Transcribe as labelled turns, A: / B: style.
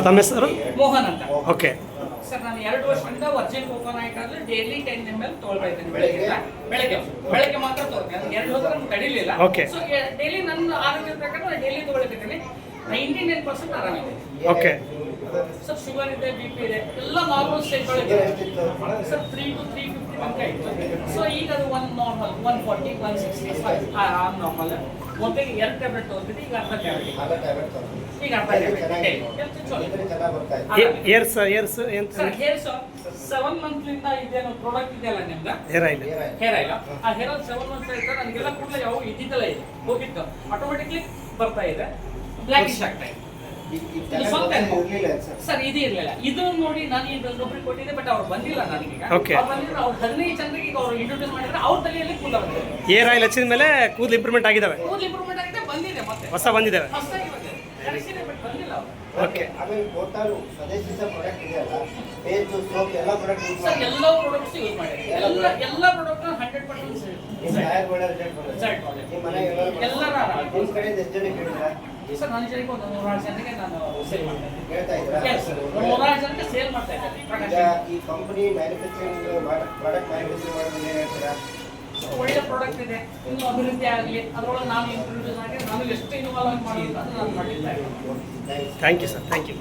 A: ತಮ್ಮ ಹೆಸರು?
B: ಮೋಹನ್ ಅಂತ.
A: ಓಕೆ
B: ಸರ್, ನಾನು 2 ವರ್ಷದಿಂದ Virgin coconut oil daily 10 ml ತೊಗೊಳ್ತಾ ಇದ್ದೀನಿ. ಬೆಳಗ್ಗೆ ಮಾತ್ರ ತೊಗೊಳ್ತೀನಿ. ಅದು 2 ಹೊತ್ತು ನಾನು ತಡಿಲಿಲ್ಲ.
A: ಓಕೆ.
B: ಸೊ ಡೈಲಿ ನನ್ನ ಆರೋಗ್ಯದ ಪ್ರಕಾರ ಡೈಲಿ ತೊಗೊಳ್ತಿದ್ದೀನಿ. 99% ಆರಾಮಿದೆ.
A: ಓಕೆ
B: ಸರ್, ಶುಗರ್ ಇದೆ, BP ಇದೆ, ಎಲ್ಲ ನಾರ್ಮಲ್ ಸ್ಟೇಜ್ ಒಳಗೆ ಸರ್ 3 to 350 ತನಕ ಇತ್ತು. ಸೊ ಈಗ ಅದು 1 ನಾರ್ಮಲ್ 140 165 ನಾರ್ಮಲ್. ಮೊದಲಿಗೆ 2 ಟ್ಯಾಬ್ಲೆಟ್ ತೊಗೊಳ್ತಿದ್ದೆ, ಈಗ ಅರ್ಧ ಟ್ಯಾಬ್ಲೆಟ್. ಈಗ ಅರ್ಧ
A: ಏರ್ಸ್ ಎಂತ
B: ಸರ್, ಹೇರ್ಸ್ 7 ಮಂತ್ಲಿಂದ ಇದೇನು ಪ್ರಾಡಕ್ಟ್ ಇದೆಯಲ್ಲ ನಿಮ್ದು
A: ಹೇರ್ ಆಯಿಲ್.
B: ಹೇರ್ ಆಯಿಲ್, ಆ ಹೇರ್ ಆಯಿಲ್ 7 ಮಂತ್ಸ್ ಆಯ್ತು. ನನಗೆಲ್ಲ ಕೂಡಲೇ ಯಾವ ಇದ್ದಿದ್ದಲ್ಲ, ಇದೆ ಹೋಗಿತ್ತು, ಆಟೋಮೆಟಿಕ್ಲಿ ಬರ್ತಾ ಇದೆ, ಬ್ಲ್ಯಾಕಿಶ್ ಆಗ್ತಾ ಇದೆ. ಸರ್, ಇದು ಇರಲಿಲ್ಲ. ಇದು ನೋಡಿ ನಾನು ಇನ್ನೊಬ್ರಿಗೆ ಕೊಟ್ಟಿದ್ದೆ, ಬಟ್ ಅವ್ರು ಬಂದಿಲ್ಲ ನನಗೀಗ.
A: Okay.
B: ಅವ್ರು ಬಂದಿದ್ರು, ಅವ್ರು 15 ಜನರಿಗೆ ಈಗ ಅವ್ರು ಇಂಟ್ರೊಡ್ಯೂಸ್ ಮಾಡಿದ್ರೆ ಅವ್ರ ತಲೆಯಲ್ಲಿ ಕೂದಲು ಬಂದಿದೆ.
A: ಏರ್ ಆಯಿಲ್ ಹಚ್ಚಿದ ಮೇಲೆ ಕೂದಲು ಇಂಪ್ರೂವ್ಮೆಂಟ್ ಆಗಿದ್ದಾವೆ,
B: ಕೂದಲು ಇಂಪ್ರೂವ್ಮೆಂಟ್ ಆಗಿದೆ, ಬಂದಿದೆ, ಮತ್ತೆ
A: ಹೊಸ ಬಂದಿದ್ದಾವೆ.
B: ಹೊಸದಾಗಿ ಬಂದಿದೆ. ಕಳಿಸಿದೆ, ಬಟ್ ಬಂದಿಲ್ಲ ಅವ್ರು.
A: ಓಕೆ
C: ಆಮೇಲೆ ಟೋಟಲ್ ಸ್ವದೇಶಿತ ಪ್ರಾಡಕ್ಟ್ ಇದೆಯಲ್ಲ, ಪೇಸ್ಟ್ ಸೋಪ್ ಎಲ್ಲ ಪ್ರಾಡಕ್ಟ್ ಯೂಸ್
B: ಸರ್,
C: ಮಾಡಿ
B: ಎಲ್ಲ ಪ್ರಾಡಕ್ಟ್ಸ್ ಯೂಸ್ ಮಾಡಿದೆ. ಎಲ್ಲ ಪ್ರಾಡಕ್ಟ್ 100%
C: ನಿಮ್ಮ ಟೈರ್ ಬೋರ್ಡ್ ರಿಸಲ್ಟ್ ಬರುತ್ತೆ. ನಿಮ್ಮ ಮನೆ
B: ಎಲ್ಲರ ಆರಾಮ.
C: ನಿಮ್ಮ ಕಡೆಯಿಂದ ಎಷ್ಟು ಜನಕ್ಕೆ ಹೇಳಿದ್ರಾ?
B: ಸರ್, ನನ್ನ ಜನಕ್ಕೆ ಒಂದು 100 ಜನಕ್ಕೆ ನಾನು ಸೇಲ್ ಮಾಡ್ತಾ ಇದ್ದೀನಿ.
C: ಹೇಳ್ತಾ ಇದ್ದೀರಾ?
B: Yes, 100 ಜನಕ್ಕೆ ಸೇಲ್ ಮಾಡ್ತಾ ಇದ್ದೀನಿ.
C: ಈಗ ಈ ಕಂಪನಿ ಮ್ಯಾನುಫ್ಯಾಕ್ಚರಿಂಗ್ ಪ್ರಾಡಕ್ಟ್ ಮ್ಯಾನುಫ್ಯಾಕ್ಚರಿಂಗ್ ಮಾಡೋದು ಏನು ಹೇಳ್ತೀರಾ?
B: ಒಳ್ಳೆ ಪ್ರಾಡಕ್ಟ್ ಇದೆ, ಇನ್ನೂ ಅಭಿವೃದ್ಧಿ ಆಗಲಿ, ಅದರೊಳಗೆ ನಾನು ಇಂಟ್ರೊಡ್ಯೂಸ್ ಆಗಿ ನಾನು ಎಷ್ಟು ಇನ್ವಾಲ್ವ್ ಮಾಡೋದು ಅಂತ ನಾನು ಮಾಡಿದ್ದೆ.
A: Thank you sir, thank you.